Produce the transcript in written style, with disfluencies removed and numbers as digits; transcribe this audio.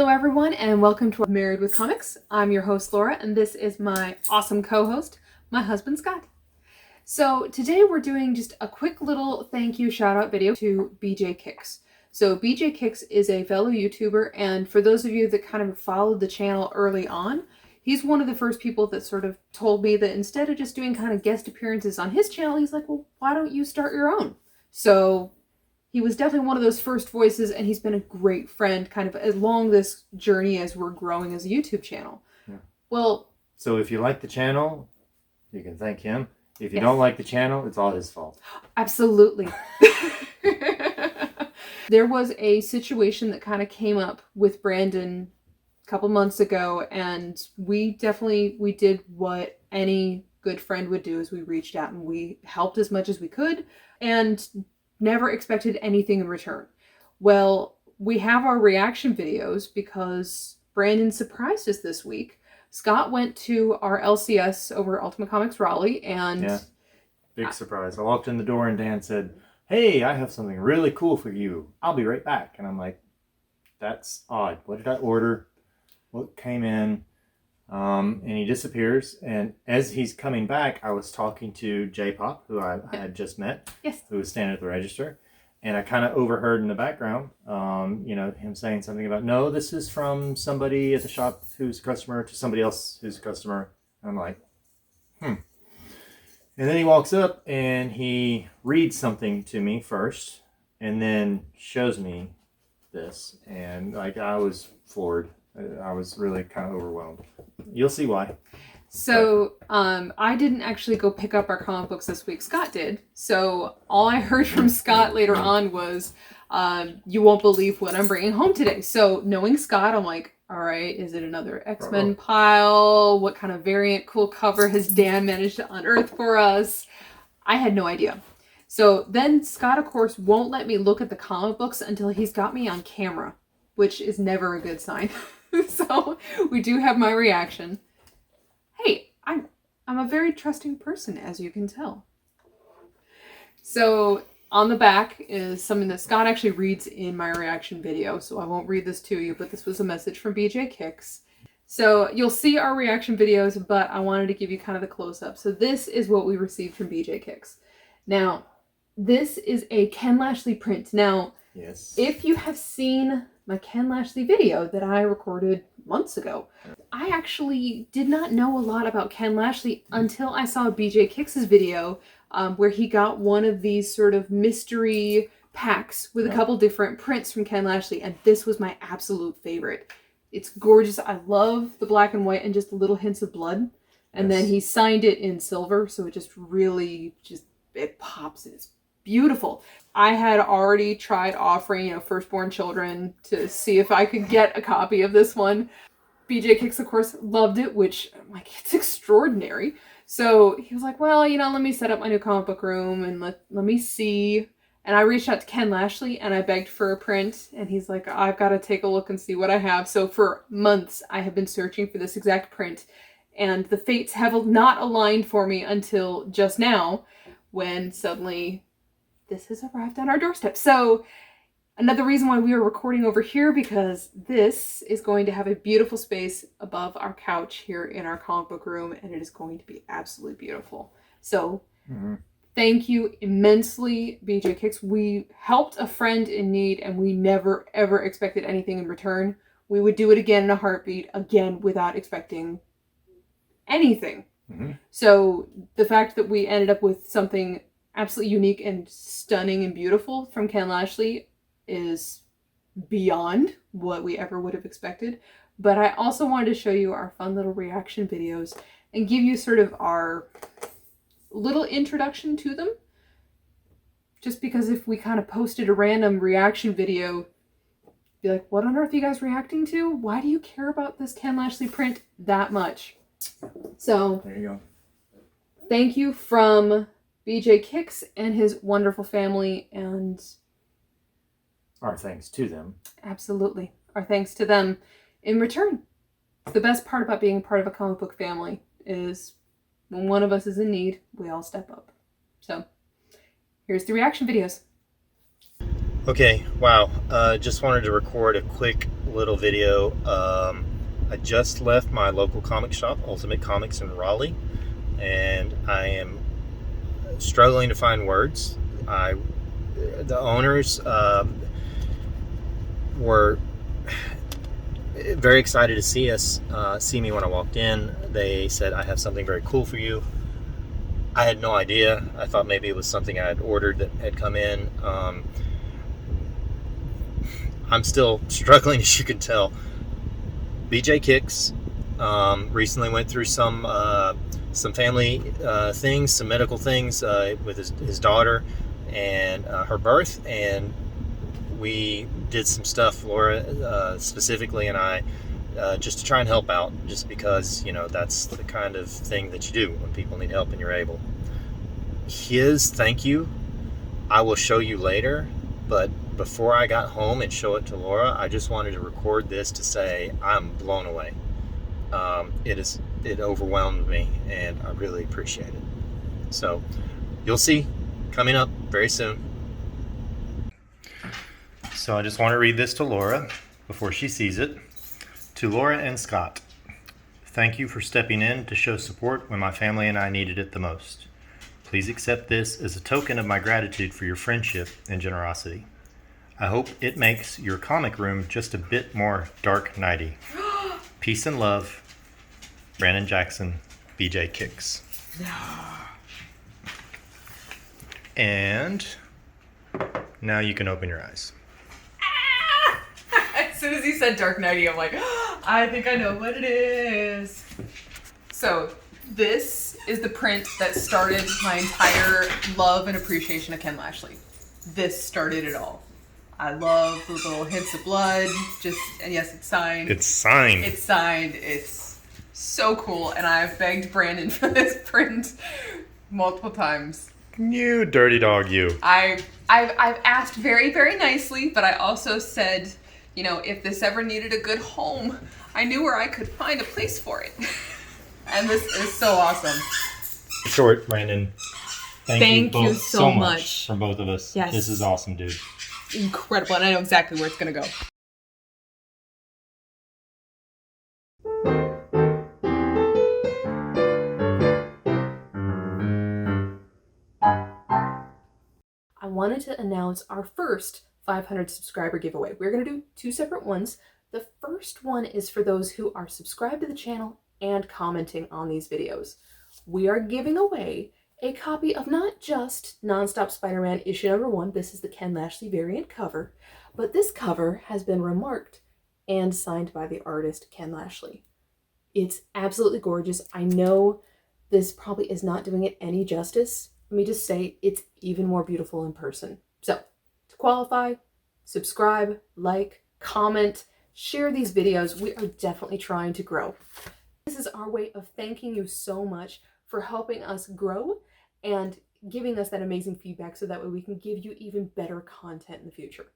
Hello everyone and welcome to Married with Comics. I'm your host Laura and this is my awesome co-host, my husband Scott. So today we're doing just a quick little thank you shout out video to bjkicks. So bjkicks is a fellow YouTuber, and for those of you that kind of followed the channel early on, he's one of the first people that sort of told me that instead of just doing kind of guest appearances on his channel, he's like, well, why don't you start your own? So he was definitely one of those first voices, and he's been a great friend kind of along this journey as we're growing as a YouTube channel. Yeah. Well, so if you like the channel, you can thank him. If you don't like the channel, it's all his fault. Absolutely. There was a situation that kind of came up with Brandon a couple months ago, and we did what any good friend would do, is we reached out and we helped as much as we could and never expected anything in return. Well, we have our reaction videos because Brandon surprised us this week. Scott went to our LCS over Ultimate Comics Raleigh, and yeah, big surprise. I walked in the door and Dan said, "Hey, I have something really cool for you. I'll be right back." And I'm like, that's odd. What did I order? What came in? And he disappears. And as he's coming back, I was talking to J-Pop, who I had just met, yes, who was standing at the register. And I kind of overheard in the background, him saying something about, no, this is from somebody at the shop who's a customer to somebody else who's a customer. And I'm like, And then he walks up and he reads something to me first and then shows me this. And like, I was floored. I was really kind of overwhelmed. You'll see why. So I didn't actually go pick up our comic books this week. Scott did. So all I heard from Scott later on was, you won't believe what I'm bringing home today. So knowing Scott, I'm like, all right, is it another X-Men pile? What kind of variant cool cover has Dan managed to unearth for us? I had no idea. So then Scott, of course, won't let me look at the comic books until he's got me on camera, which is never a good sign. So we do have my reaction. Hey, I'm a very trusting person, as you can tell. So on the back is something that Scott actually reads in my reaction video, so I won't read this to you, but this was a message from bjkicks. So you'll see our reaction videos, but I wanted to give you kind of the close-up. So this is what we received from bjkicks. Now, this is a Ken Lashley print. Now, yes, if you have seen my Ken Lashley video that I recorded months ago, I actually did not know a lot about Ken Lashley until I saw bjkicks' video where he got one of these sort of mystery packs with a couple different prints from Ken Lashley, and this was my absolute favorite. It's gorgeous. I love the black and white and just little hints of blood. And then he signed it in silver, so it just really it pops. It's beautiful. I had already tried offering, firstborn children to see if I could get a copy of this one. bjkicks, of course, loved it, which I'm like, it's extraordinary. So he was like, well, let me set up my new comic book room and let me see. And I reached out to Ken Lashley and I begged for a print, and he's like, I've got to take a look and see what I have. So for months, I have been searching for this exact print, and the fates have not aligned for me until just now, when suddenly this has arrived on our doorstep. So another reason why we are recording over here, because this is going to have a beautiful space above our couch here in our comic book room, and it is going to be absolutely beautiful. So thank you immensely, bjkicks. We helped a friend in need, and we never ever expected anything in return. We would do it again in a heartbeat, again without expecting anything. So the fact that we ended up with something absolutely unique and stunning and beautiful from Ken Lashley is beyond what we ever would have expected. But I also wanted to show you our fun little reaction videos and give you sort of our little introduction to them. Just because if we kind of posted a random reaction video, be like, what on earth are you guys reacting to? Why do you care about this Ken Lashley print that much? So there you go. Thank you from bjkicks and his wonderful family, and our thanks to them. Absolutely. Our thanks to them in return. The best part about being part of a comic book family is when one of us is in need, we all step up. So here's the reaction videos. Okay, wow. Just wanted to record a quick little video. I just left my local comic shop, Ultimate Comics in Raleigh, and I am struggling to find words. The owners were very excited to see me when I walked in. They said, "I have something very cool for you." I had no idea. I thought maybe it was something I had ordered that had come in. I'm still struggling, as you can tell. bjkicks recently went through some family things, some medical things with his daughter and her birth, and we did some stuff, Laura specifically, and I, just to try and help out, just because, you know, that's the kind of thing that you do when people need help and you're able. His thank you I will show you later, but before I got home and show it to Laura, I just wanted to record this to say I'm blown away. It overwhelmed me, and I really appreciate it. So you'll see coming up very soon. So I just want to read this to Laura before she sees it. To Laura and Scott, thank you for stepping in to show support when my family and I needed it the most. Please accept this as a token of my gratitude for your friendship and generosity. I hope it makes your comic room just a bit more dark nighty. Peace and love, Brandon Jackson, bjkicks. And now you can open your eyes. As soon as he said dark nighty, I'm like, I think I know what it is. So this is the print that started my entire love and appreciation of Ken Lashley. This started it all. I love the little hints of blood. And yes, it's signed. It's signed. It's signed. It's so cool. And I've begged Brandon for this print multiple times. You dirty dog, you. I've asked very, very nicely, but I also said, you know, if this ever needed a good home, I knew where I could find a place for it. And this is so awesome. Short, Brandon. Thank you so much. From both of us. Yes. This is awesome, dude. Incredible, and I know exactly where it's going to go. I wanted to announce our first 500 subscriber giveaway. We're going to do 2 separate ones. The first one is for those who are subscribed to the channel and commenting on these videos. We are giving away a copy of not just Nonstop Spider-Man issue number 1, this is the Ken Lashley variant cover, but this cover has been remarked and signed by the artist Ken Lashley. It's absolutely gorgeous. I know this probably is not doing it any justice. Let me just say it's even more beautiful in person. So, to qualify, subscribe, like, comment, share these videos. We are definitely trying to grow. This is our way of thanking you so much for helping us grow and giving us that amazing feedback so that way we can give you even better content in the future.